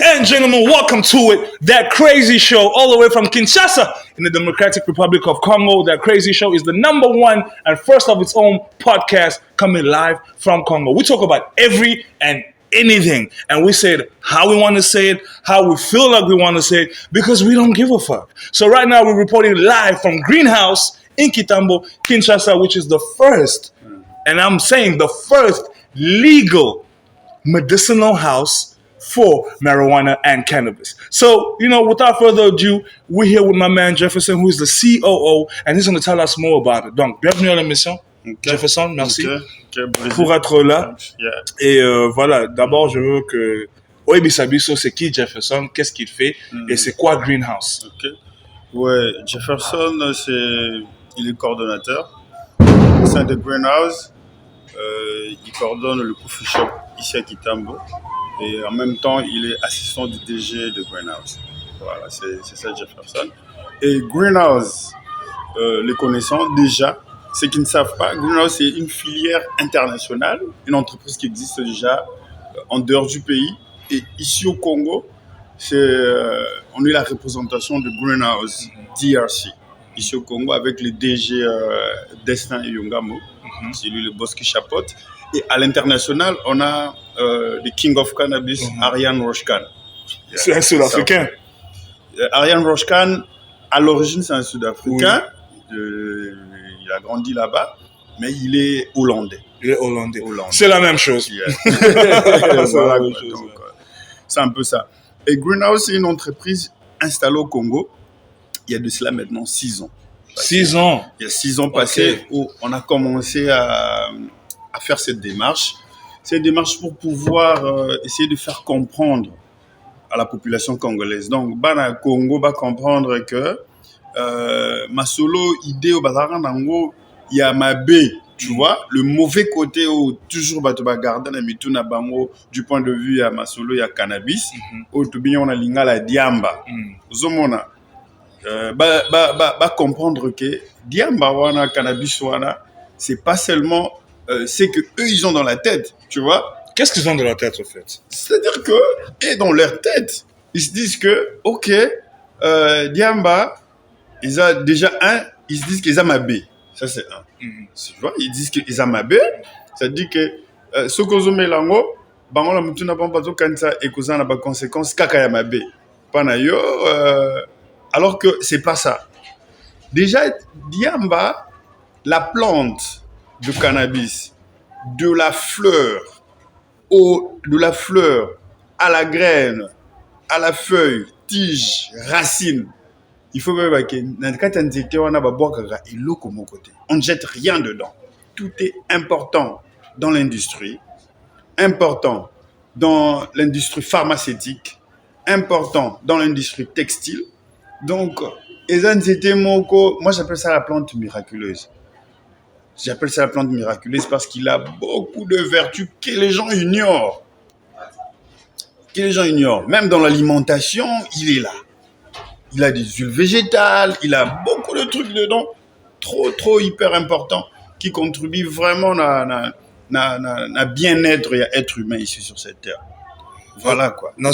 and gentlemen, welcome to it. That Crazy Show, all the way from Kinshasa in the Democratic Republic of Congo. That Crazy Show is the number one and first of its own podcast coming live from Congo. We talk about every and anything, and we say it how we want to say it, how we feel like we want to say it, because we don't give a fuck. So right now we're reporting live from Greenhouse in Kitambo, Kinshasa, which is the first, and I'm saying the first legal medicinal house for marijuana and cannabis. So, without further ado, we're here with my man Jefferson, who is the COO, and he's going to tell us more about it. Donc, bienvenue à l'émission. Okay. Jefferson, merci pour être là. Yeah. Et voilà, d'abord, je veux que Oebisabiso, c'est qui Jefferson, qu'est-ce qu'il fait, et c'est quoi Greenhouse? Okay. Ouais, Jefferson, il est coordonnateur au sein de Greenhouse. Il coordonne le coffee shop ici à Kitambo. Et en même temps, il est assistant du DG de Greenhouse. Voilà, c'est ça Jefferson. Et Greenhouse, les connaissants déjà, ceux qui ne savent pas, Greenhouse c'est une filière internationale, une entreprise qui existe déjà en dehors du pays. Et ici au Congo, on est la représentation de Greenhouse DRC. Ici au Congo avec le DG Destin Yongamo, c'est lui le boss qui chapeaute. Et à l'international, on a le King of Cannabis, Ariane Roshkan. C'est un Sud-Africain. Ariane Roshkan, à l'origine, c'est un Sud-Africain. Oui. Il a grandi là-bas, mais il est hollandais. Il est hollandais. C'est la même chose. Yeah. C'est un peu ça. Et Greenhouse, c'est une entreprise installée au Congo. Il y a de cela maintenant 6 ans. 6 ans. Il y a 6 ans passés où on a commencé à faire cette démarche pour pouvoir essayer de faire comprendre à la population congolaise. Donc, Bana Congo va comprendre que Masolo, idée au Bazarandango, il y a Mabé, tu vois, le mauvais côté où toujours Batoba Garden et Mituna Bango, du point de vue à Masolo, il y a cannabis, où tout bien on a l'ingala Diamba. Zomona, va comprendre que Diamba wana cannabis wana, c'est pas seulement c'est que eux ils ont dans la tête, tu vois. Qu'est-ce qu'ils ont dans la tête en fait? C'est-à-dire que et dans leur tête, ils se disent que Diamba, ils ont déjà ils se disent qu'ils ont ma B. Ça c'est un. Tu vois, ils disent qu'ils ont ma B. Ça dit que ce qu'on a mélango, bango la mutuna pas zo kanza et qu'on a pas conséquences kaka ya ma B. Panayo alors que c'est pas ça. Déjà Diamba, la plante de cannabis, de la fleur à la graine, à la feuille, tige, racine. Il faut que on ne jette rien dedans. Tout est important dans l'industrie, important dans l'industrie pharmaceutique, important dans l'industrie textile. Donc, moi j'appelle ça la plante miraculeuse. J'appelle ça la plante miraculeuse parce qu'il a beaucoup de vertus que les gens ignorent. Même dans l'alimentation, il est là. Il a des huiles végétales, il a beaucoup de trucs dedans, trop hyper importants, qui contribuent vraiment à bien-être et à être humain ici sur cette terre. Voilà quoi. Dans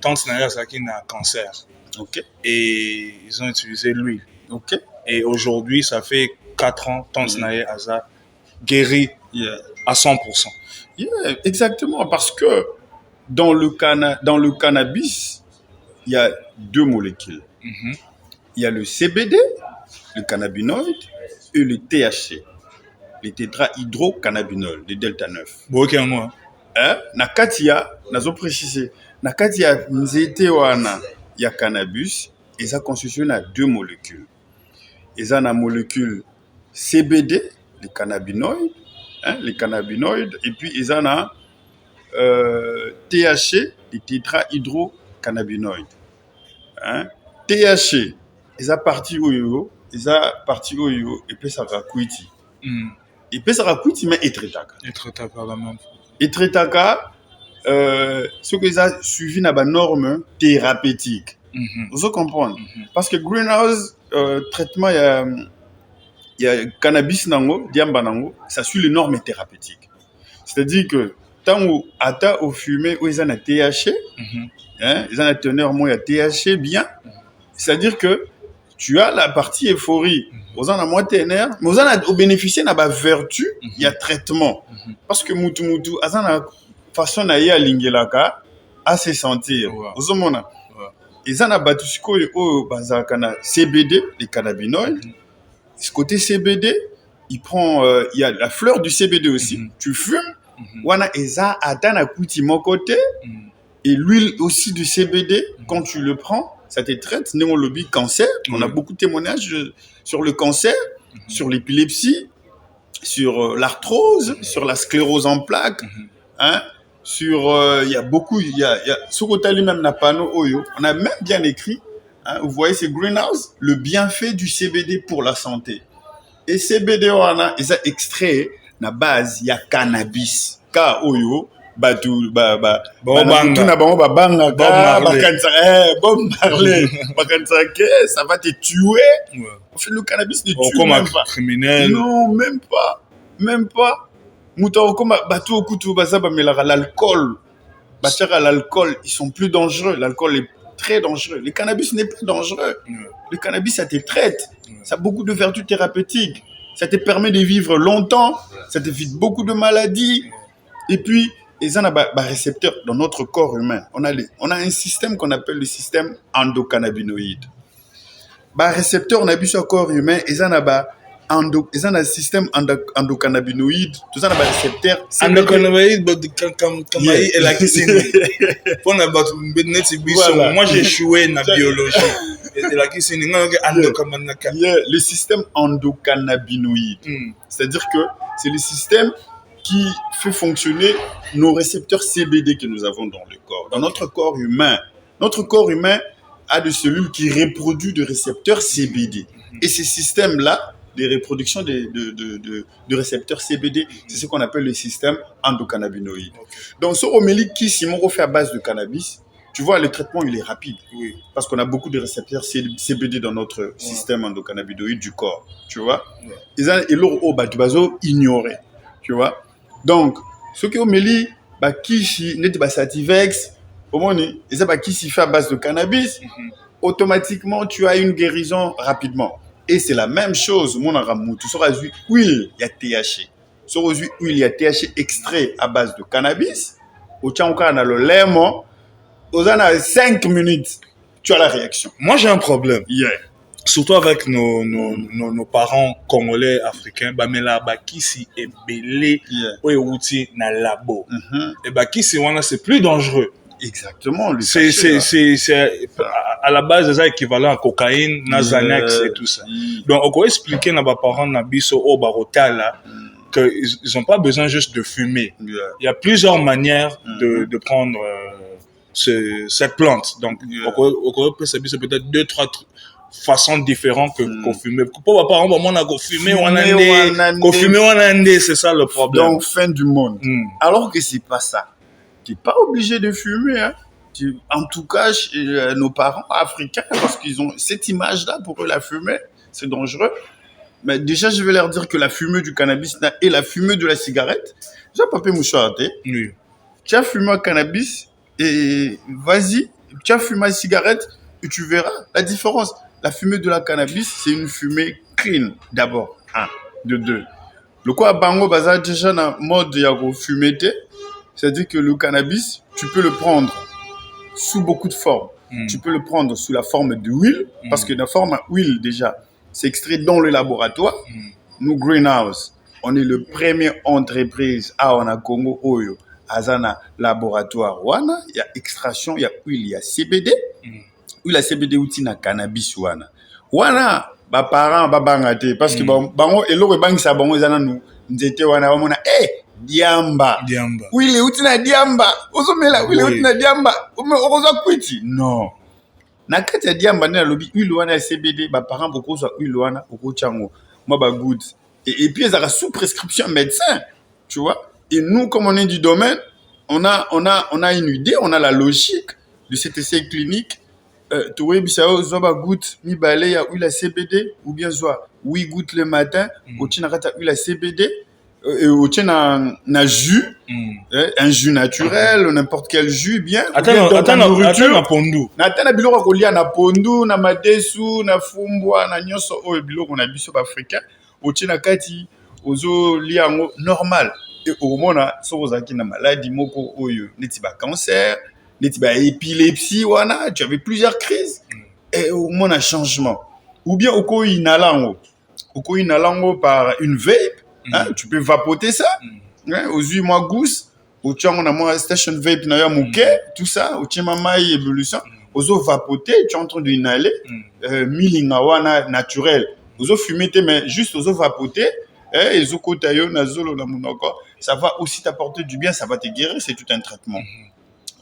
tante Naya a cancer. Ok. Et ils ont utilisé l'huile. Ok. Et aujourd'hui, ça fait 4 ans, tante Naya a guéri à 100%. Yeah, exactement, parce que dans le cannabis, il y a 2 molécules. Il y a le CBD, le cannabinoïde, et le THC, le tétrahydrocannabinol, le delta 9. Bon, ok, moi. Nakatia, nazo préciser, nakatia nzete wana ya cannabis, et ça constitue à 2 molécules. Et ça la molécule CBD, le cannabinoïde, et puis ils en a THC, le tétrahydrocannabinoïde. THC, ils ont parti au et puis ça va quitter. Et puis ça va quitter, mais etretaka la même fois. Etretaka, ce qu'ils ont suivi na ba norme thérapeutique. Vous comprenez? Parce que Greenhouse, traitement, il y a cannabis nango, diamba nango, ça suit les normes thérapeutiques. C'est-à-dire que tant où ata au fumé où ils en a THC, hein, ils en a teneur moins à THC bien. C'est-à-dire que tu as la partie euphorie. Aux en a moins ténère, mais aux en a au bénéficier n'a pas vertu, il y a traitement. Parce que mutu, azan a façon na ya lingelaka à se sentir. Aux hommes ils en a battu ce au bazakana CBD, les cannabinoïdes. Ce côté CBD, il prend, il y a la fleur du CBD aussi. Tu fumes, wana eza atana kuti mon côté, et l'huile aussi du CBD, quand tu le prends, ça te traite némologie cancer. On a beaucoup de témoignages sur le cancer, sur l'épilepsie, sur l'arthrose, sur la sclérose en plaques, hein, sur il y a beaucoup, il y a sur Otali même na panneau oyo, on a même bien écrit, hein, vous voyez c'est Greenhouse, le bienfait du CBD pour la santé. Et CBD wana ils a extrait na base il y a cannabis ka oyo batu na bango babanga Bob Marley bakanisa ça va te tuer. En fait le cannabis ne tue comme même un pas. criminel. Non, même pas. Muta comme batu okutu bazaba melara l'alcool. Batira l'alcool, ils sont plus dangereux. L'alcool est très dangereux. Le cannabis n'est pas dangereux. Le cannabis ça te traite. Ça a beaucoup de vertus thérapeutiques. Ça te permet de vivre longtemps. Ça t'évite beaucoup de maladies. Et puis ils ont un récepteur dans notre corps humain. On a un système qu'on appelle le système endocannabinoïde. Récepteur, on a vu sur le corps humain, ils ont un système endocannabinoïde. Tout ça, on a un récepteur. Endocannabinoïde, moi j'ai échoué dans la biologie. Le système endocannabinoïde. C'est-à-dire que c'est le système qui fait fonctionner nos récepteurs CBD que nous avons dans le corps. Dans notre corps humain a des cellules qui reproduisent des récepteurs CBD. Et ces systèmes-là, de reproduction de récepteurs CBD, c'est ce qu'on appelle le système endocannabinoïde. Donc, ce homélique qui, si on fait à base de cannabis, tu vois, le traitement, il est rapide. Oui. Parce qu'on a beaucoup de récepteurs CBD dans notre système endocannabinoïde du corps. Tu vois? Et l'autre, tu vas ignorer. Tu vois? Donc, ce qui est qui n'est Sativex, qui s'y fait à base de cannabis, automatiquement, tu as une guérison rapidement. Et c'est la même chose, mon aramou. Tu sauras huile, il y a THC. Tu sauras huile, il y a THC extrait à base de cannabis. Au tchanka, on a le lemon. Aux 5 minutes, tu as la réaction. Moi, j'ai un problème. Yeah. Surtout avec nos parents congolais, africains, qui si est belé, ou est na labo. Et qui si c'est plus dangereux. Exactement. C'est à la base c'est équivalent à cocaïne, na Xanax et tout ça. Donc on peut expliquer à nos parents na biso au barotala que ils ont pas besoin juste de fumer. Il y a plusieurs manières de prendre cette plante. Donc on peut c'est peut-être 2-3 façons différentes qu'on fumer. Pour parents on a fumé on a c'est ça le problème. Donc fin du monde. Alors que c'est pas ça. Tu n'es pas obligé de fumer. Hein. En tout cas, nos parents africains, parce qu'ils ont cette image-là, pour eux, la fumée, c'est dangereux. Mais déjà, je vais leur dire que la fumée du cannabis et la fumée de la cigarette, tu as pas pu mouchoirter. Oui. Tu as fumé un cannabis et vas-y, tu as fumé une cigarette et tu verras la différence. La fumée de la cannabis, c'est une fumée clean, d'abord. 1, de 2. Le quoi, bango, baza, déjà, dans le mode de fumer, c'est-à-dire que le cannabis, tu peux le prendre sous beaucoup de formes. Tu peux le prendre sous la forme d'huile, parce que la forme d'huile, déjà, c'est extrait dans le laboratoire. Nous, Greenhouse, on est le premier entreprise à Congo Oyo, Azana laboratoire. Il y a extraction, il y a huile, il y a CBD. Huile à CBD, outil na cannabis. Wana, parents, bangate, parce que bango, et l'autre banque, ça bango, zana nous, n'était wana, wana, Diamba. Oui, les outils na Diamba. Osomela, oui, les outils na Diamba. Oza kwiti. Non. Na kati ya Diamba na lobi huile wana CBD, parents beaucoup soit huile wana oko chango. Moi good. Et puis ils ont sous prescription médecin. Tu vois? Et nous comme on est du domaine, on a une idée, on a la logique de cet essai clinique. Tu vois bisao zoba good mi balé ya huile CBD ou bien soit oui good le matin, au tina kata huile CBD. au tien na jus, un jus naturel, n'importe quel jus, bien. Attends, na pondu. Na biloko kolia na pondu, na madesu, na fumbwa, na nyonso oyo biloko na biso ba africain. Au tien na kati, ozo liango normal. Et au mona, so ozaki na maladie moko oyo, neti ba cancer, neti ba épilepsie, wana, tu avais plusieurs crises. Et au mona changement. Ou bien oko inalango. Oko inalango par une vape. Hein, tu peux vapoter ça. Hein, aux huit mois gousse, au tien on a moi station vape na ya mouke, tout ça, au tien mamai évolution, aux eaux vapoter, tu es en train d'inhaler, milinga wana naturel. Aux eaux fumer mais juste aux eaux vapoter, et aux eaux kotayo na zolo na monoko, ça va aussi t'apporter du bien, ça va te guérir, c'est tout un traitement.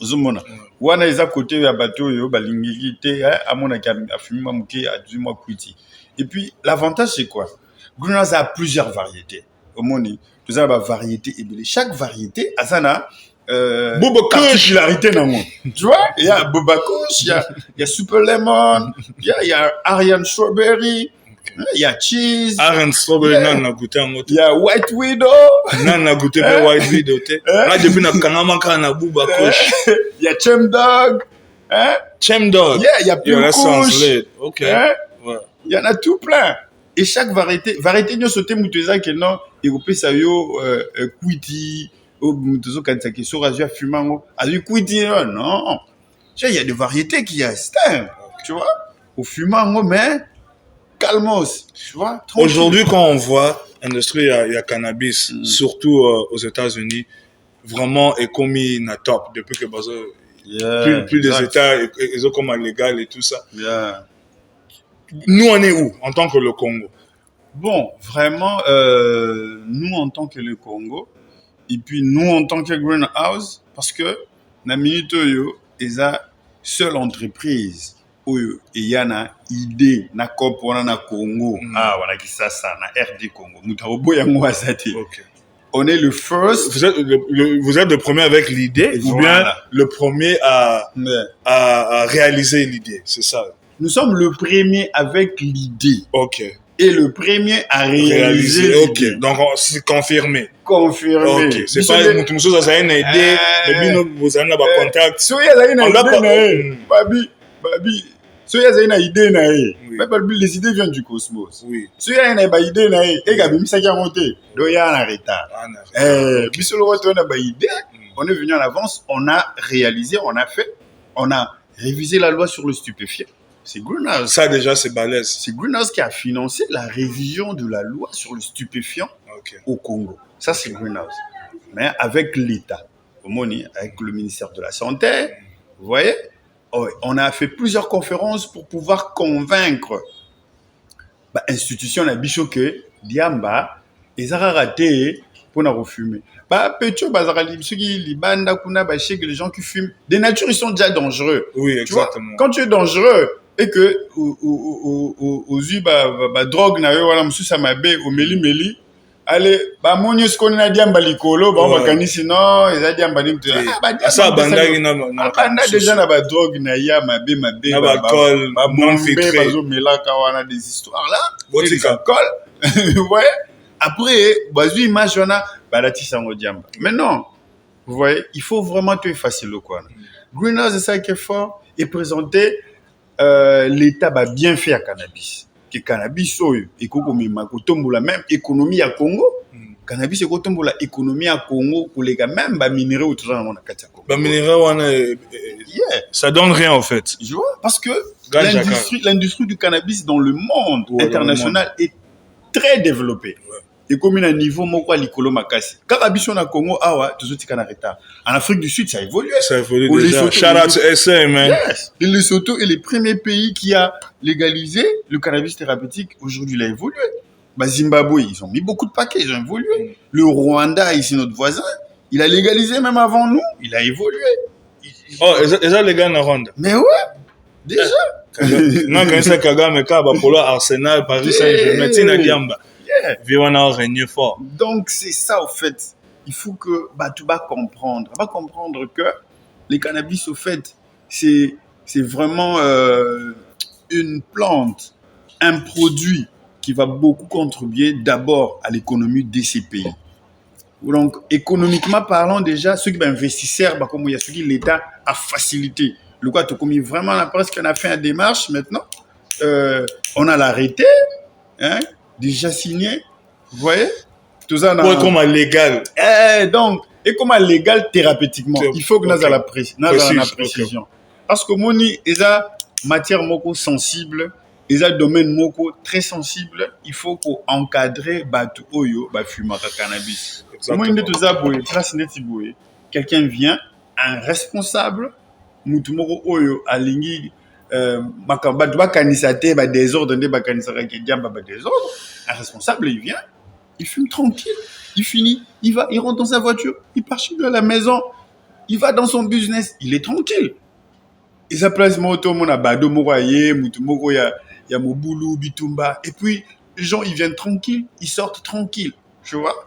Aux eaux mona. Wana eza côté ya bateau yo balingiki te, à mon a fumer mouke à 18 mois kuti. Et puis l'avantage c'est quoi? Greenhouse a plusieurs variétés. Au monde, tout ça, variété et chaque variété a sa particularité dans le monde. Tu vois, il y a Boba Kush, il y a Super Lemon, il y a Ariane Strawberry, il y a Cheese. Ariane Strawberry, nan na goûté en il y a White Widow. Nan na goûté pas White Widow. Là, depuis na kanamaka na Boba Kush. Il y a Chem Dog. Chem Dog. Il y a Pure Kush. Ok. Il y en a tout plein. Et chaque variété nous sauter muteza que non et au pesa yo kwiti au mutezo kanisa ke so razia fumango azu kwiti non. Il y a des variétés qui restent, tu vois, au fumango mais calmos, tu vois. Aujourd'hui quand on voit l'industrie il y a cannabis surtout aux États-Unis vraiment est commis na top depuis que plus des États ils ont comme légal et tout ça. Nous, on est où en tant que le Congo? Bon, vraiment, nous en tant que le Congo, et puis nous en tant que Greenhouse, parce que na minute yo, ils a seule entreprise où il y a une idée na cop na Congo, voilà qui ça na RD Congo. Mutarobo yango azati. On est le first. Vous êtes le premier avec l'idée ou bien le premier à réaliser l'idée, c'est ça? Nous sommes le premier avec l'idée. Ok. Et le premier à réaliser l'idée. Ok. Donc, c'est confirmé. Confirmé. Ok. C'est pas une chose, ça a une idée, mais vous avez un contact. Si vous avez une idée, Babi, si vous avez une idée, les idées viennent du cosmos. Oui. Si vous avez une idée, et Gabi, ça qui a monté, il y a un retard. On est venu en avance, on a réalisé, on a fait, on a révisé la loi sur le stupéfiant. C'est Greenhouse. Ça, déjà, c'est balèze. C'est Greenhouse qui a financé la révision de la loi sur le stupéfiant au Congo. Ça, c'est Greenhouse. Mais avec l'État, avec le ministère de la Santé, vous voyez, on a fait plusieurs conférences pour pouvoir convaincre l'institution de Bichoke, Diamba, et Zara raté pour nous refumer. Petro Bazarali, les gens qui fument, des natures, ils sont déjà dangereux. Oui, exactement. Quand tu es dangereux, et que aux yeux drogue na yo wala mususa mabe au meli allez monyo skoni na diamba likolo bakanisi non eza diamba ni mtu ça bandaki na déjà na ba drogue na ya mabe na ba alcool non filtré bazo melaka wana des histoires là des alcool vous voyez après bazu image wana balatisa ngo diamba mais non vous voyez il faut vraiment tout effacer le quoi. Greenhouse c'est ça qui est fort et présenter l'État va bien faire cannabis. Que cannabis et kotombola même économie à Congo. Cannabis et kotombola économie à Congo pour les gars même minerais ou tout ça dans la Congo. Minerais ça donne rien en fait. Je vois parce que l'industrie du cannabis dans le monde international est très développée. Et comme il y a un niveau moko likolo makasi. Cannabis na Congo awa toujours tika na retard. En Afrique du Sud ça évolue. Ça évolue déjà. Shout out to SA man. Yes. Et Lesotho est le premier pays qui a légalisé le cannabis thérapeutique. Aujourd'hui il a évolué. Zimbabwe ils ont mis beaucoup de paquets, ils ont évolué. Le Rwanda ici notre voisin, il a légalisé même avant nous, il a évolué. Ils ont légal en Rwanda. Mais ouais. Déjà. Non quand c'est Kagame ka ba polo Arsenal Paris Saint-Germain tina diamba. Fort. Donc c'est ça au fait. Il faut que tu vas comprendre. Va comprendre que les cannabis au fait c'est vraiment une plante, un produit qui va beaucoup contribuer d'abord à l'économie de ces pays. Donc, économiquement parlant, déjà, ceux qui investisseurs, comme il y a ceux qui l'État a facilité. Le quoi, comme vraiment, la presse qu'on a fait une démarche maintenant, on a l'arrêté, hein, déjà signé, vous voyez? Tout ça, Pour être comme légal. Donc, et comme légal thérapeutiquement, il faut que nous ayons la précision. Parce que mon il y a matière moko sensible, il y a domaine moko très sensible, il faut qu'on encadre batu oyo ba fumaka cannabis. Comment il est tout ça boy, place neti boy. Quelqu'un vient, un responsable, mutu moko oyo alingi makamba ba kanisate ba désordre ndé ba kanisaka ke diamba ba désordre, un responsable il vient, il fume tranquille, il finit, il va, il rentre dans sa voiture, il part chez lui à la maison, il va dans son business, il est tranquille. Et ça place moto mon abado moraye, mutu moko ya Mobulu, Bitumba. Et puis, les gens, ils viennent tranquilles, ils sortent tranquilles, tu vois.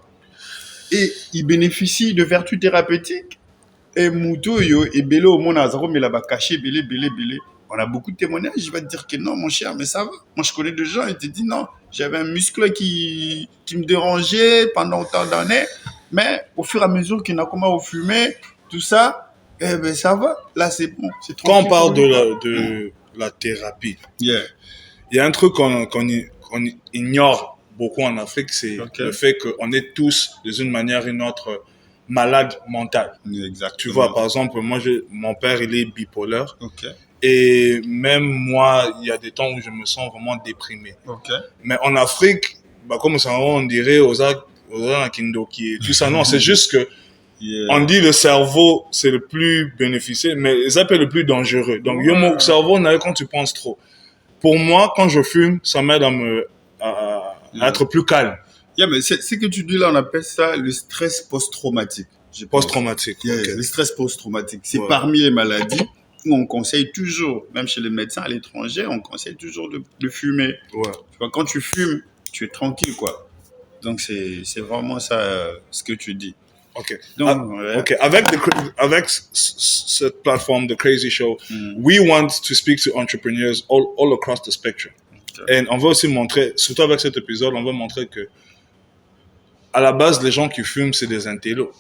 Et ils bénéficient de vertus thérapeutiques. Et Mouto, et Bélo, mon azaro, mais là-bas, caché, belé. On a beaucoup de témoignages. Je vais te dire que non, mon cher, mais ça va. Moi, je connais des gens, ils te disent non, j'avais un muscle qui me dérangeait pendant autant d'années. Mais au fur et à mesure qu'il a commencé à fumer, tout ça, eh ben, ça va. Là, c'est bon. C'est quand on parle de la thérapie, yeah. Il y a un truc qu'on ignore beaucoup en Afrique, c'est le fait qu'on est tous, d'une manière ou d'une autre, malades mentales. Exactement. Tu vois, par exemple, moi, mon père, il est bipolaire. Et même moi, il y a des temps où je me sens vraiment déprimé. Mais en Afrique, comme ça, on dirait aux Kindoki et tout ça. Non, c'est juste que on dit le cerveau, c'est le plus bénéficié, mais ça peut être le plus dangereux. Donc, le cerveau, quand tu penses trop. Pour moi, quand je fume, ça m'aide à être plus calme. Mais ce que tu dis là, on appelle ça le stress post-traumatique. Post-traumatique. Le stress post-traumatique. C'est parmi les maladies où on conseille toujours, même chez les médecins à l'étranger, on conseille toujours de fumer. Ouais. Tu vois, quand tu fumes, tu es tranquille, quoi. Donc, c'est vraiment ça, ce que tu dis. Ok. Donc, okay. Avec cette plateforme, The Crazy Show, we want to speak to entrepreneurs all across the spectrum. Et on veut aussi montrer, surtout avec cet épisode, on veut montrer que, à la base, les gens qui fument, c'est des intellos.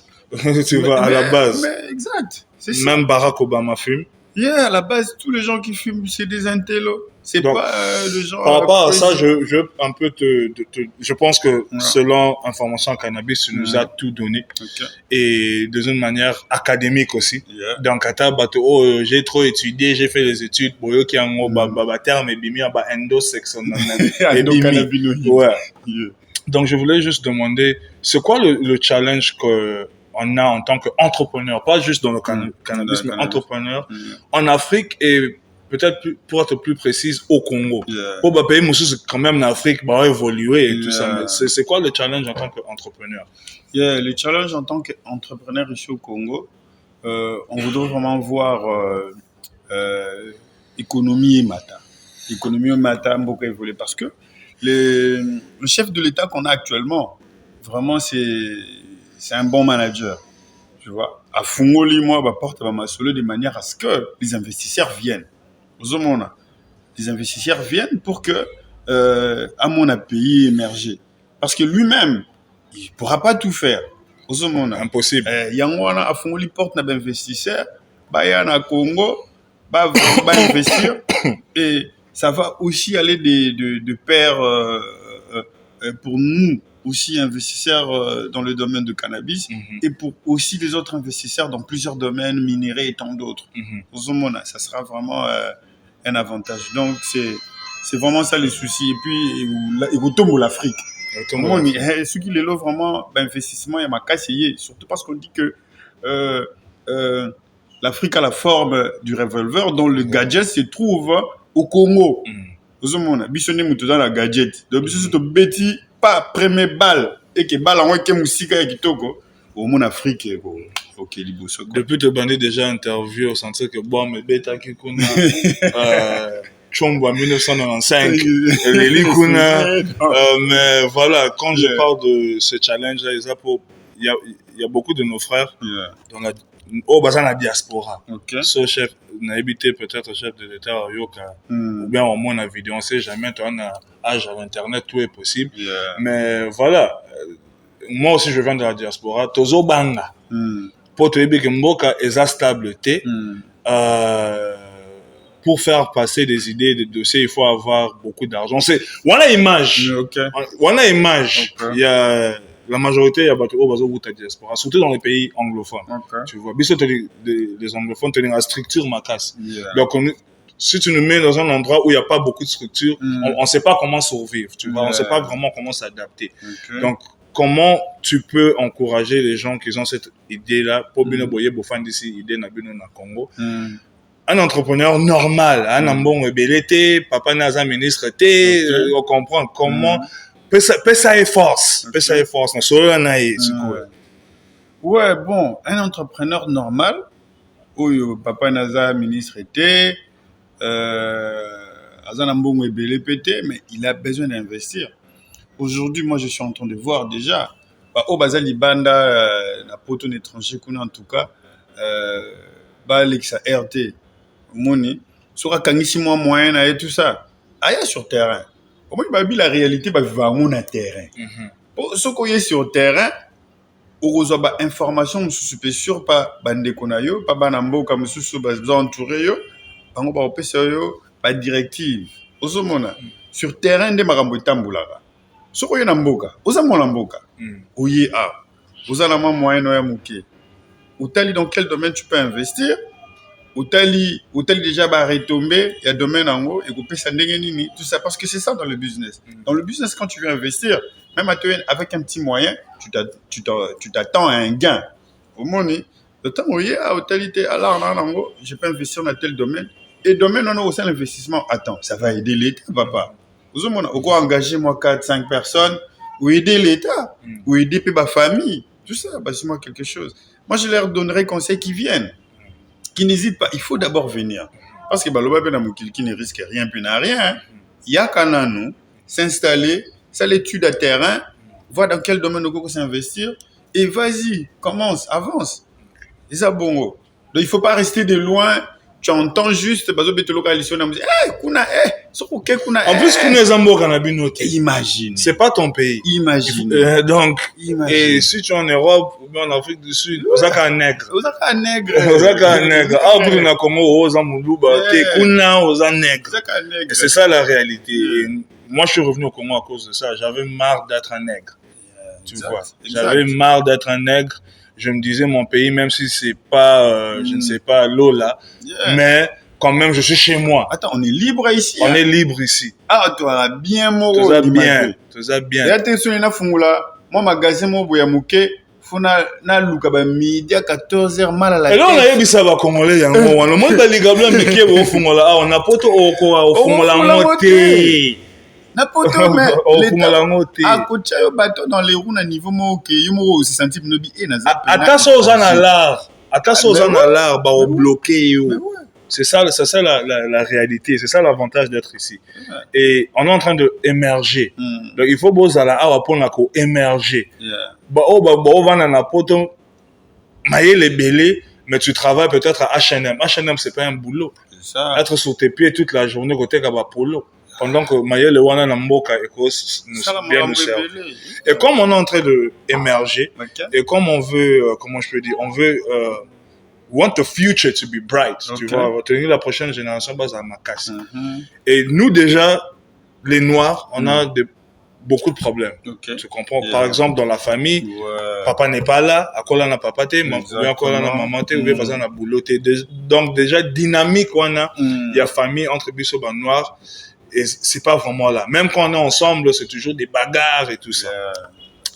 Tu vois, à la base. Exact. Même Barack Obama fume. À la base, tous les gens qui fument, c'est des intellos. C'est donc, pas le genre. Par rapport à ça, je un peu je pense que selon Information Cannabis, tu nous as tout donné. Et d'une manière académique aussi. Donc, j'ai trop étudié, j'ai fait les études. Boyo qui en terme et bimi en endosection. Donc, je voulais juste demander, c'est quoi le challenge qu'on a en tant qu'entrepreneur, pas juste dans le cannabis, mais entrepreneur en Afrique et peut-être pour être plus précise au Congo. Pour bah, pays c'est quand même l'Afrique va évoluer et tout ça. Mais c'est quoi le challenge en tant qu'entrepreneur? Le challenge en tant qu'entrepreneur ici au Congo, on voudrait vraiment voir économie et mata. Économie et mata beaucoup évoluer parce que le chef de l'État qu'on a actuellement, vraiment c'est un bon manager. Tu vois, à Fungoli, moi, porte ma solo de manière à ce que les investisseurs viennent. Les investisseurs viennent pour que à mon pays émerger. Parce que lui-même, il ne pourra pas tout faire. Impossible. Yangwana a Fungoli porte un investisseur, Bayana Congo, va investir et ça va aussi aller de pair pour nous aussi investisseurs dans le domaine de cannabis et pour aussi les autres investisseurs dans plusieurs domaines, minéraux et tant d'autres. Ça sera vraiment un avantage. Donc, c'est vraiment ça les soucis. Et puis, il tombe l'Afrique. Ce qui est là vraiment, investissement, il y a ma casse, surtout parce qu'on dit que l'Afrique a la forme du revolver dont le gadget se trouve au Congo. Bisonné dans la gadget. Donc, c'est bêtis. Pas première balle et que balle en que musique et kitoko au monde Afrique OK liboso depuis te bandé déjà interview au sens que bon mais beta qui kuna Chombo 1995 les likuna mais voilà quand je parle de ce challenge là il y a beaucoup de nos frères dans la la diaspora. So chef n'a habité peut-être chef de l'État Yoka ou bien au moins la vidéo on sait jamais tu as âge à l'internet tout est possible mais voilà moi aussi je viens de la diaspora, tozo banga. Pour te dire que mboka est stable, pour faire passer des idées, des dossiers, il faut avoir beaucoup d'argent. On a image. On a image. Il y a la majorité, il y a la diaspora, surtout dans les pays anglophones. Tu vois, les anglophones tenir la structure ma casse. Donc, si tu nous mets dans un endroit où il n'y a pas beaucoup de structure, on ne sait pas comment survivre. Tu vois, on ne sait pas vraiment comment s'adapter. Donc, comment tu peux encourager les gens qui ont cette idée-là pour bien boyer bofan d'ici idée na bino na Congo? Un entrepreneur normal, un ambon rebelité, papa naza ministre té, on comprend comment ça est force, ça est force. Ouais, bon, un entrepreneur normal où papa naza ministre té, azan ambon rebelité, mais il a besoin d'investir. Aujourd'hui, moi, je suis en train de voir déjà, au Bazal Libanda, la poton étranger qu'on a en tout cas, Alexa RT, Moni, sur Kangisi moyen et tout ça. Aïe sur terrain. Comment il la réalité, va vraiment à terrain. Ce qu'on est sur terrain, on reçoit information, je suis sûr, pas bande konayo, pas banambo, comme sous besoin entouré yo, pas directive. Sur terrain, de marambo tamboulara. Ce qu'on est dans mboka, oza mona mboka, oye a, oza la moyen noya mouké. Outali dans quel domaine tu peux investir? Outali déjà va retomber, il y a domaine en haut, et couper ça nini, tout ça, parce que c'est ça dans le business. Dans le business, quand tu veux investir, même avec un petit moyen, tu t'attends à un gain. Au moins, le temps où il y a outalité, alors je peux investir dans tel domaine, et domaine on a aussi l'investissement. Attends, ça va aider l'État, papa. Vous avez engagé moi 4-5 personnes ou aider l'État ou aider ma famille, tout ça, c'est moi quelque chose. Moi je leur donnerai conseil qui viennent, qui n'hésitent pas. Il faut d'abord venir parce que qui ne risque rien puis n'a rien. Il y a qu'à nous s'installer, ça l'étude à terrain, voir dans quel domaine on peut s'investir et vas-y, commence, avance. Et ça bon. Donc il faut pas rester de loin. Tu entends juste parce que tu localises on dit kuna en plus kuna zambo kana binote. Imagine. C'est pas ton pays. Imagine. Donc et si tu es en Europe ou en Afrique du Sud, ozaka nègre. Ozaka nègre. Ah pour na Congo ozamuluba te kuna oza nègre. C'est ça la réalité. Et moi je suis revenu au Congo à cause de ça, j'avais marre d'être un nègre. Tu vois. J'avais marre d'être un nègre. Je me disais mon pays, même si c'est pas, je ne sais pas, l'eau là, mais quand même, je suis chez moi. Attends, on est libre ici. On est libre ici. Ah, toi, bien moro. Tout ça bien. Tout ça bien. Et attention, il y a fumula. Moi, magasin mo boya mouké. Funa na luka ba midi à 14h mal à la tête. Et là, on a eu ça va congolais yango. Le monde a ligabla miké bo fumula. Ah, on a poto au fumula moté. N'importe où, mais à côté de bateau dans les roues, à niveau moké, il m'a aussi senti que attention aux analogues. Attention aux analogues, bah, au bloqué. C'est ça la réalité. C'est ça l'avantage d'être ici. Et on est en train de émerger. Donc, il faut beaux à la awa pour nako émerger. Bah, on va dans la poto, mailler les belés, mais tu travailles peut-être à H&M. H&M, c'est pas un boulot. Être sur tes pieds toute la journée côté kaba polo. Pendant que Maïe le wana na mboka bien nous sert. Et comme on est en train de émerger, et comme on veut, comment je peux dire, on veut, we want the future to be bright, tu vois, on va tenir la prochaine génération base à Makassi. Et nous déjà, les Noirs, on a beaucoup de problèmes. Tu comprends? Par exemple, dans la famille, papa n'est pas là, à quoi là n'a papa té, ou bien quoi là n'a maman té, ou bien faisant la boulot té. Donc déjà, dynamique, on a, il y a famille entre Bissoba Noirs. Et c'est pas vraiment là. Même quand on est ensemble, c'est toujours des bagarres et tout ça.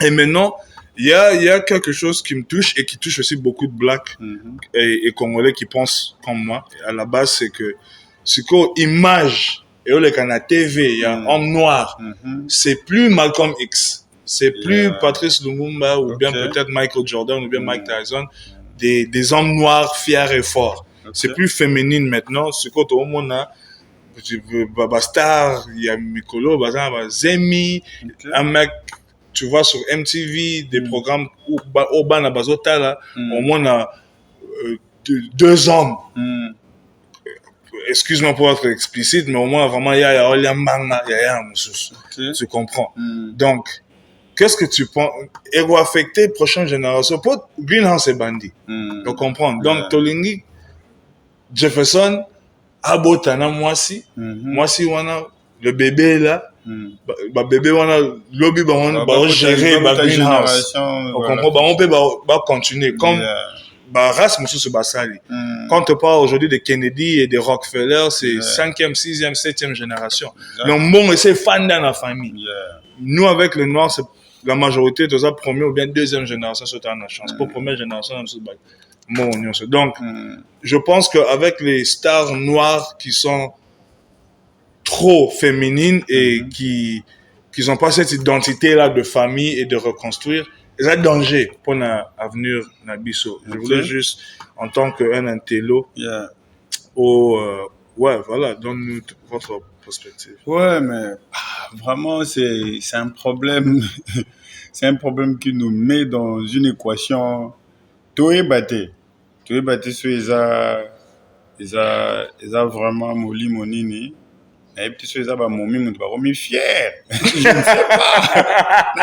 Et maintenant, il y a quelque chose qui me touche et qui touche aussi beaucoup de Blacks et Congolais qui pensent comme moi. Et à la base, c'est que ce qu'on image et au la TV, il y a homme noir. C'est plus Malcolm X. C'est plus Patrice Lumumba ou bien peut-être Michael Jordan ou bien Mike Tyson. Des hommes noirs fiers et forts. C'est plus féminine maintenant. Ce qu'on au monde a Babastar, il y a Mikolo, Zemi, un mec, tu vois, sur MTV, des programmes au Bana Bazota, là, au moins on a 2 hommes. Excuse-moi pour être explicite, mais au moins vraiment, il y a un manga, il y a un moussous. Tu comprends? Donc, qu'est-ce que tu penses et va affecter prochaine génération pour greenhouse et bandit tu comprends donc tolingi Jefferson abotana moi si wana le bébé là ba bébé wana lobby ba on gérer ba greenhouse on comprend ba on peut ba continuer comme ba race monsieur se basali quand on parle aujourd'hui de Kennedy et de Rockefeller c'est 5e 6e 7e génération donc bon c'est fan dans la famille nous avec les noirs c'est la majorité de ça première ou bien deuxième génération c'est une chance pour première génération donc je pense qu'avec les stars noires qui sont trop féminines et qui n'ont pas cette identité-là de famille et de reconstruire, il y a un danger pour l'avenir de Bisso. Je voulais juste, en tant qu'un intello, ouais, voilà, donne-nous votre perspective. Ouais, mais vraiment, c'est un problème. C'est un problème qui nous met dans une équation. Toi, baté sur ils a vraiment moli monini. Et puis sur ils a momi mon pas comme fier. Je ne sais pas.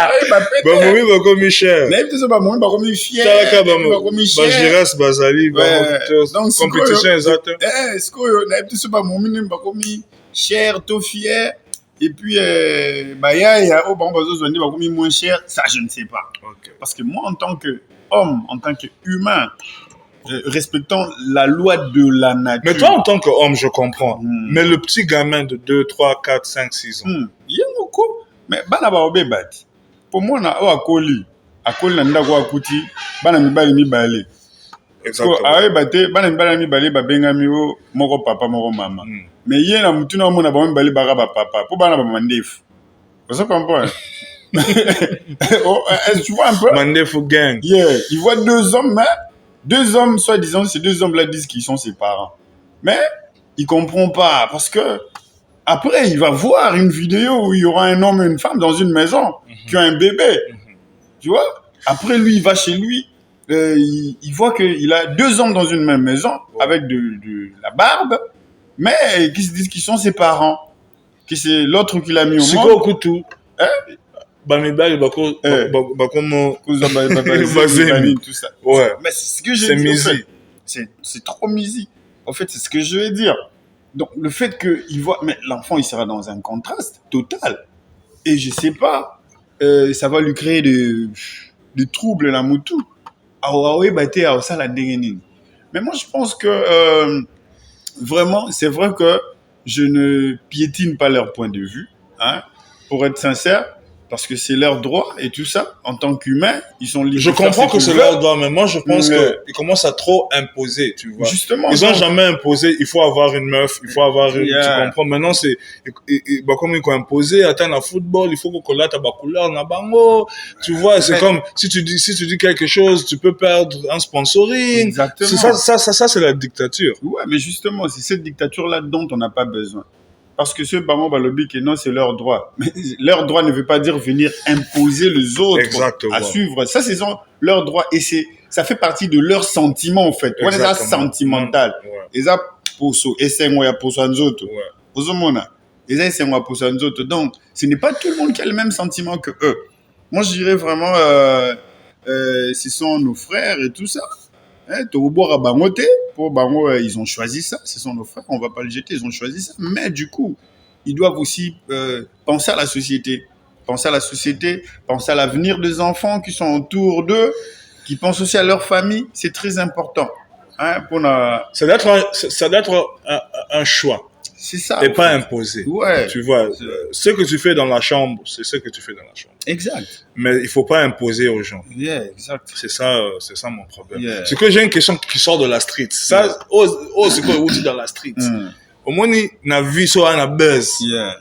Ba momi ba comme cher. Mais puis sur ba momi pas comme fier. Talaka ba Jiras Bazali ba donc compétition exact. Est-ce que na puis sur ba momi pas comme cher, to fier. Et puis, bah, il y a besoin de moins cher, ça je ne sais pas. Okay. Parce que moi, en tant qu'homme, en tant qu'humain, respectant la loi de la nature. Mais toi, en tant qu'homme, je comprends. Mais le petit gamin de 2, 3, 4, 5, 6 ans. Il y a beaucoup. Mais, pour moi, à Koli, na ndako akuti, bana mibali mibale. Exactement. Awe bate, bana mibali mibale, bengami o moko papa, moko mama. Mais il y a un mutuna mona ba mbali bara ba papa pour bana ba mandef. Vous comprenez? Tu vois un peu? Mandef gang. Yeah, il voit deux hommes soi-disant ces deux hommes là disent qu'ils sont ses parents. Mais il comprend pas parce que après il va voir une vidéo où il y aura un homme et une femme dans une maison qui a un bébé. Tu vois? Après lui il va chez lui, il voit qu'il a deux hommes dans une même maison avec de la barbe. Mais qui se disent qu'ils sont ses parents, que c'est l'autre qui l'a mis au monde. C'est quoi au couteau? Bamibali, bako, tout ça. Ouais. Mais c'est ce que je veux dire. C'est trop misi. En fait, c'est ce que je veux dire. Donc, le fait qu'il voit, mais l'enfant, il sera dans un contraste total. Et je sais pas, ça va lui créer des troubles, la moutou. Mais moi, je pense que, vraiment, c'est vrai que je ne piétine pas leur point de vue, hein, pour être sincère, parce que c'est leur droit et tout ça. En tant qu'humains, ils sont libres. Je comprends que c'est leur droit, mais moi, je pense qu'ils commencent à trop imposer, tu vois. Justement. Ils ont jamais imposé, il faut avoir une meuf, il faut avoir une, tu comprends. Maintenant, c'est, comme ils ont imposé, attends, le football, il faut qu'on l'a ta couleur, na bango. Tu vois, c'est comme, si tu dis quelque chose, tu peux perdre un sponsoring. Exactement. Ça, c'est la dictature. Ouais, mais justement, c'est cette dictature-là dont on n'a pas besoin. Parce que ceux parents lobby que non, c'est leur droit. Mais leur droit ne veut pas dire venir imposer les autres à suivre. Ça, c'est leur droit et ça fait partie de leurs sentiments en fait. Ouais, c'est sentimental. Et ça poso et c'est moi poso anzoto. Ozomona. Et ça c'est moi poso anzoto. Donc, ce n'est pas tout le monde qui a le même sentiment que eux. Moi, je dirais vraiment ce sont nos frères et tout ça. Ils ont choisi ça, ce sont nos frères, on va pas le jeter, ils ont choisi ça. Mais du coup, ils doivent aussi penser à la société, penser à l'avenir des enfants qui sont autour d'eux, qui pensent aussi à leur famille. C'est très important. Hein, ça doit être un choix. C'est ça. Et pas imposé. Ouais. Tu vois, ce que tu fais dans la chambre, c'est ce que tu fais dans la chambre. Exact. Mais il faut pas imposer aux gens. Yeah, exact. C'est ça mon problème. Yeah. C'est que j'ai une question qui sort de la street. Ça, c'est quoi, où tu dans la street? Au moins, na vie sur un buzz.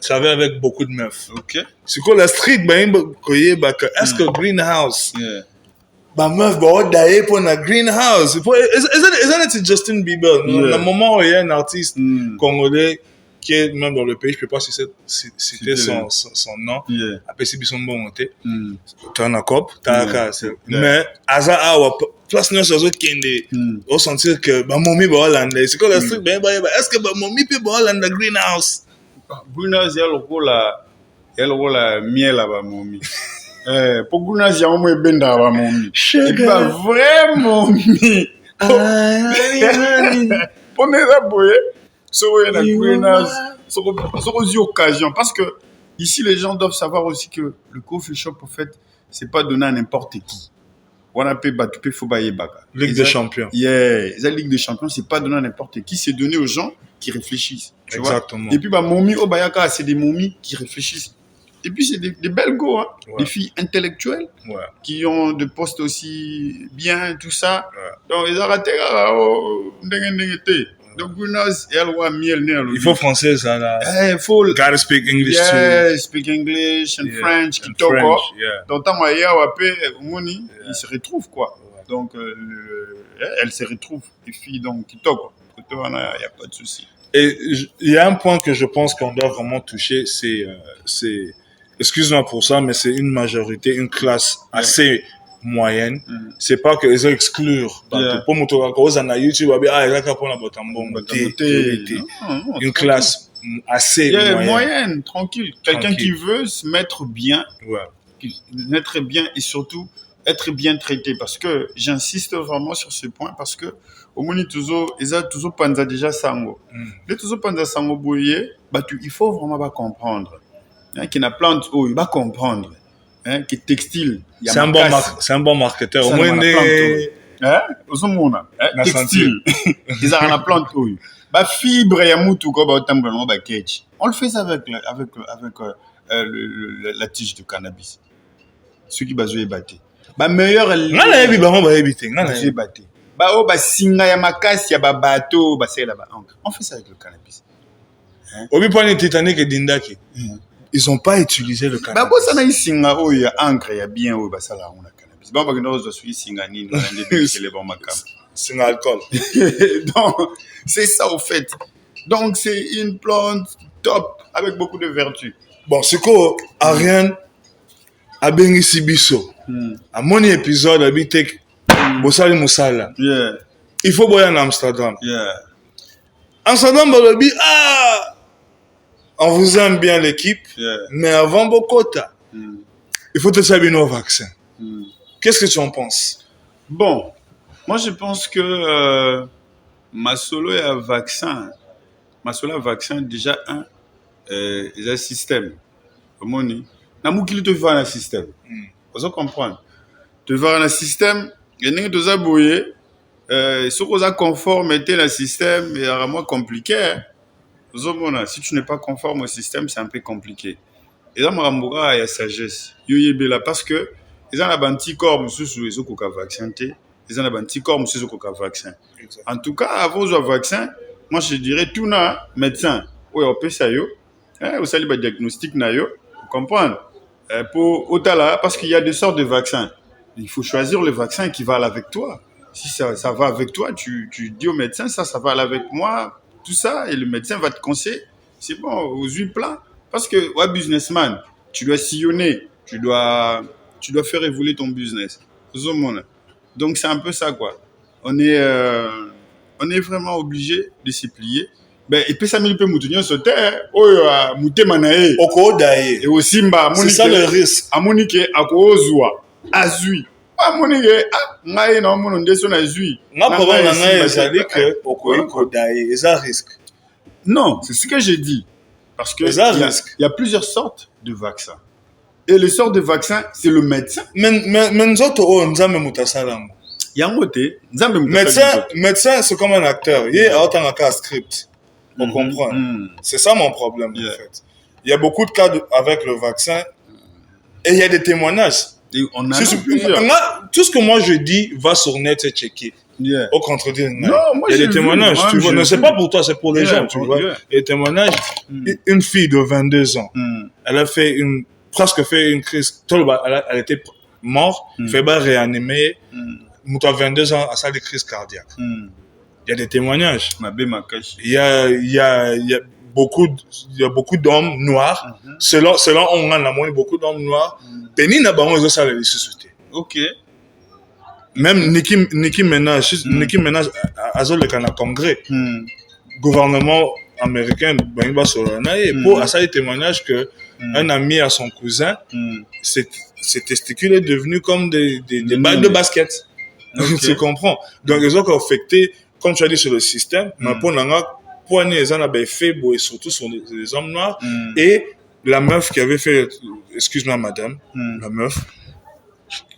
Ça va avec beaucoup de meufs. Ok. C'est quoi la street, est-ce que greenhouse? Bah meuf, on d'ailleurs pour la greenhouse. Isn't it Justin Bieber? Le moment où il y a un artiste congolais qui est même dans le pays, je peux pas citer son nom. Après c'est Bisson Bongoté. T'as un accord, mais Aza Awa place nous sur autres qui on sentir que bah mommy ba Hollande. C'est quoi la street? Est-ce que bah mommy peut ba Hollande greenhouse? Greenhouse il y a le rôle miel là-bas mommy. Poguna si amomo ebenda wa momi. Sugar. Et pas vrai momi. Prenez-la boye. Soyez la greenhouse. Soyez occasion. Parce que ici, les gens doivent savoir aussi que le coffee shop, en fait, c'est pas donné à n'importe qui. On a payé Batupé Fobaye Baka. Ligue des champions. Yeah. La Ligue des champions, c'est pas donné à n'importe qui. C'est donné aux gens qui réfléchissent. Tu Exactement. vois? Et puis, bah, momi Obayaka, c'est des momies qui réfléchissent. Et puis, c'est des belles go, hein. Ouais. Des filles intellectuelles qui ont des postes aussi bien, tout ça. Donc, ils ont raté. Donc, Il faut français, ça, là. Il faut. Gotta speak English Yeah, speak English and French, and qui toque. French, yeah. Donc, tant qu'il y a ils se retrouvent, quoi. Donc, elles se retrouvent, les filles, donc, qui toquent. Il n'y a pas de souci. Et il y a un point que je pense qu'on doit vraiment toucher, c'est, excuse-moi pour ça, mais c'est une majorité, une classe assez moyenne. C'est pas que les exclure. Pour moto cause on a YouTube, une classe assez moyenne, tranquille. Quelqu'un qui veut se mettre bien, être bien et surtout être bien traité. Parce que j'insiste vraiment sur ce point parce que au moins ils ont toujours panza déjà sango. Les toujours panza sango boye, il faut vraiment comprendre. Qui n'a plante il va comprendre. Qui est textile. C'est un bon marketeur. Au moins textile. Ils ont la plante fibre ya mutu ko ba tambalo ba ketch. On le fait ça avec la tige de cannabis. Ceux qui bazoué batté. Meilleur ngana yebi bango ba yebite ngana yebi batté. Singa ya makasi ya bateau c'est là-bas. On fait ça avec le cannabis. Obi point Titanic et Dindaki. Ils n'ont pas utilisé le cannabis. Ça n'a singa ya encre ya bien ça là on a cannabis. Ba que nous suis singa ni on a les bons makam. Singa alcool. Donc c'est ça au fait. Donc c'est une plante top avec beaucoup de vertus. Bon, c'est quoi Ariane a bengi sibiso. À mon épisode habite Bosali Moussala. Yeah. Il faut boire en Amsterdam. Yeah. Amsterdam balobi on vous aime bien l'équipe, mais avant Bokota, il faut te savoir nos vaccins. Qu'est-ce que tu en penses? Bon, moi je pense que ma solo est un vaccin. Ma solo est un vaccin déjà il y a un système. Comment on dit? Namukili te voir un système. Vous comprenez? Te voir un système, il y a des choses bouillées. Ce qu'on a conforme était le système, il y a vraiment compliqué. Si tu n'es pas conforme au système, c'est un peu compliqué. Et là, il y a sagesse. Parce que ils ont un petit corps, ils ont un vaccin. Ils ont un petit corps, ils ont un vaccin. En tout cas, avant le vaccin, moi je dirais tout na médecin. Oui, on peut ça yo. Vous allez diagnostic na yo. Vous comprenez? Pour Otala, parce qu'il y a des sortes de vaccins. Il faut choisir le vaccin qui va avec toi. Si ça va avec toi, tu dis au médecin, ça va aller avec moi, tout ça, et le médecin va te conseiller. C'est bon, aux huiles plats. Parce que, ouais, businessman, tu dois sillonner, tu dois faire évoluer ton business. Donc, c'est un peu ça, quoi. On est vraiment obligé de se plier. Et puis, ça me peut moutonner sur terre. Mouté manae. Oko dae. Et aussi, c'est ça le risque. Amonike, akozwa, azui. Amonike, ngaye na mono ndeso na azui. Ma problème na ngaye, ça dit que oko dae, c'est un risque. Non, c'est ce que j'ai dit. Parce que il y a plusieurs sortes de vaccins. Et les sortes de vaccins, c'est le médecin. Mais nzoto o nzambe mutasalango. Yangote, nzambe mutasalango. Médecin, c'est comme un acteur. Il y a autant un cas script. On comprend. C'est ça mon problème, en fait. Il y a beaucoup de cas avec le vaccin et il y a des témoignages. Et on a tout ce que moi je dis va sur net et checker. Au contredire. Non, moi il y a des témoignages. Tu vois, ne c'est pas pour toi, c'est pour les gens. Tu vois. Il y a des témoignages. Une fille de 22 ans, elle a presque fait une crise. Elle était morte, fait réanimer. Mouta 22 ans, à ça des crises cardiaques. Il y a des témoignages. Il y a beaucoup d'hommes noirs. Selon on a beaucoup d'hommes noirs. Penny n'a pas eu ça les sociétés. Ok. Même Nicki Minaj a le congrès. Gouvernement américain, Bangba Solana, et pour à ça, il témoignage que un ami à son cousin, ses testicules est devenu comme des balles de basket. Okay. Tu comprends? Donc, ils ont affecté, comme tu as dit, sur le système, mais pour les gens faibles et surtout sur les hommes noirs. Et la meuf qui avait fait, excuse-moi madame, la meuf,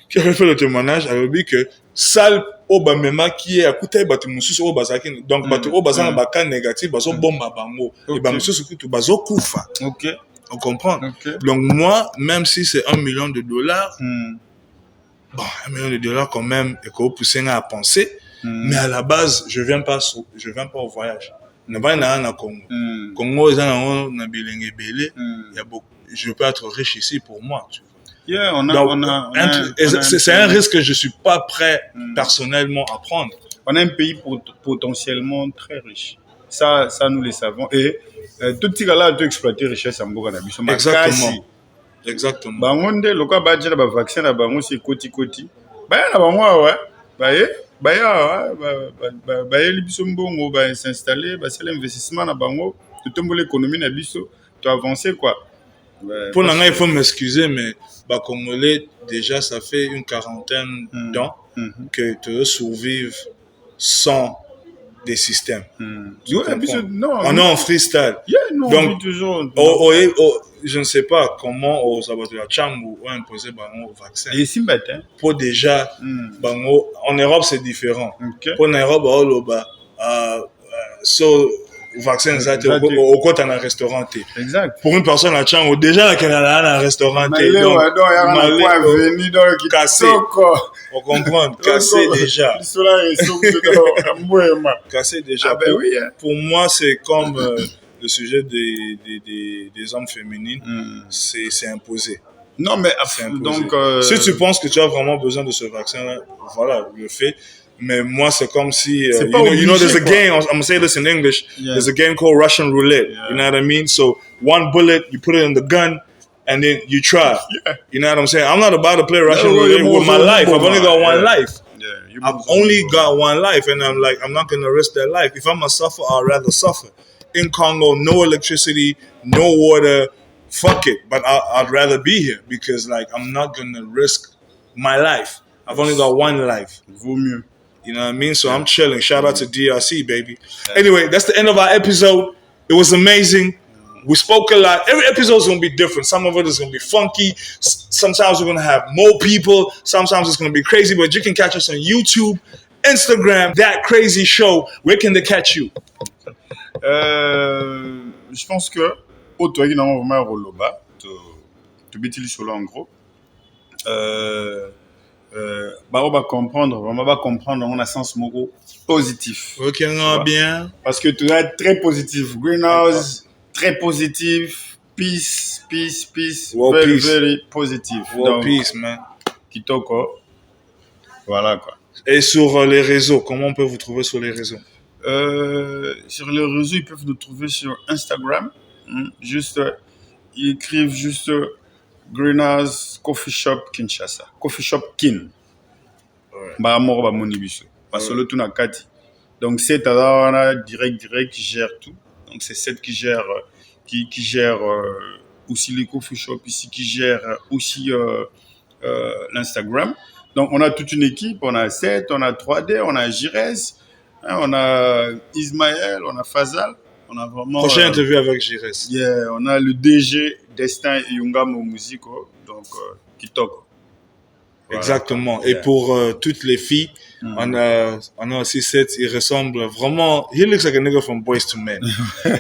qui avait fait le témoignage, elle avait dit que sale Obamema qui est à côté de Musus Obazaki, donc Obazan Baka négatif, Bazo Bomba Bango, et Bamusus Bazo Koufa. Ok. On comprend. Okay. Donc moi, même si c'est $1 million, bon, $1 million quand même, et qu'on pousse à penser, mais à la base, je viens pas au voyage. Je pas na Congo. Congo, je peux être riche ici pour moi. Tu vois. Yeah, c'est un risque que je suis pas prêt personnellement à prendre. On a un pays potentiellement très riche. Ça nous le savons. Et tout ce là doit exploiter richesse en Bourg. Exactement. Exactement. Bah on dit le cas badge la vaccin la bango c'est koti. Bah na bango ouais. Bah biso mbongo bah s'installer bah c'est l'investissement na bango tout l'économie na biso tu avancer quoi. Pour l'instant, il faut m'excuser, mais Congolais, déjà, ça fait une quarantaine d'ans que tu survivent sans des systèmes. On est en freestyle. Donc, je ne sais pas comment aux abattoirs ont imposé le vaccin. Pour déjà, en Europe, c'est différent. Pour l'Europe, vaccin au côté d'un restaurant. Exact. Pour une personne à Tchang, déjà qu'elle a un restaurant. Cassé. On comprend. Cassé déjà. Cassé déjà. Ah ben oui. Pour moi, c'est comme le sujet des hommes féminines. C'est imposé. Non, mais donc. Si tu penses que tu as vraiment besoin de ce vaccin-là, voilà, le fais. Mais moi, c'est comme si, you know, there's a game, I'm going to say this in English, there's a game called Russian roulette, you know what I mean? So, one bullet, you put it in the gun, and then you try. You know what I'm saying? I'm not about to play Russian roulette with my life. I've only got one life. I've only got one life, and I'm like, I'm not going to risk that life. If I'm going to suffer, I'd rather suffer. In Congo, no electricity, no water, fuck it. But I'd rather be here, because, like, I'm not going to risk my life. I've only got one life. Vaut mieux. You know what I mean? So I'm chilling. Shout out to DRC, baby. Anyway, that's the end of our episode. It was amazing. We spoke a lot. Every episode is going to be different. Some of it is going to be funky. Sometimes we're going to have more people. Sometimes it's going to be crazy. But you can catch us on YouTube, Instagram, That Crazy Show. Where can they catch you? Je pense que toi qui n'as vraiment roloba, tu bêtis sur en gros. On va comprendre, on a sens mot positif. Ok, bien. Parce que tu es très positif. Greenhouse, très positif. Peace. Well, very, peace. very positif. Well, peace, man. Kitoko. Voilà, quoi. Et sur les réseaux, comment on peut vous trouver sur les réseaux? Sur les réseaux, ils peuvent nous trouver sur Instagram. Ils écrivent juste Greenhouse Coffee Shop Kinshasa. Coffee Shop Kin. Ba moro ba monibiso. Parce que le tout na kati. Donc c'est à direct qui gère tout. Donc c'est cette qui gère aussi les coffee shops ici, qui gère aussi l'Instagram. Donc on a toute une équipe, on a 7, on a 3D, on a Jires, on a Ismaël, on a Fazal. On a vraiment, prochaine interview avec Jires. Yeah, on a le DG Destin et Yungamo Musico, donc Kitoko. Voilà. Exactement. Et pour toutes les filles, on a aussi cette, il ressemble vraiment, he looks like a nigga from Boys to Men.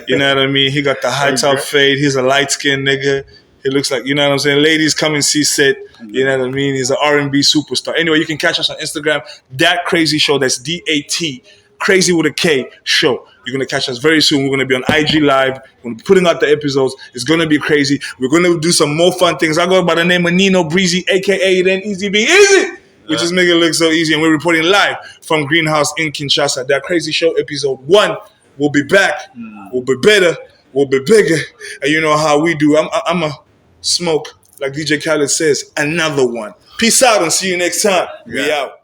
You know what I mean? He got the high top fade, he's a light skinned nigga. He looks like, you know what I'm saying? Ladies, come and see Set. You know what I mean? He's an R&B superstar. Anyway, you can catch us on Instagram, That Crazy Show. That's DAT, Crazy with a K Show. You're going to catch us very soon. We're going to be on IG Live. We're going to be putting out the episodes. It's going to be crazy. We're going to do some more fun things. I go by the name of Nino Breezy, a.k.a. then Easy Being Easy, which is making it look so easy. And we're reporting live from Greenhouse in Kinshasa. That Crazy Show episode 1 will be back. We'll be better. We'll be bigger. And you know how we do. I'm a smoke, like DJ Khaled says, another one. Peace out and see you next time. We out.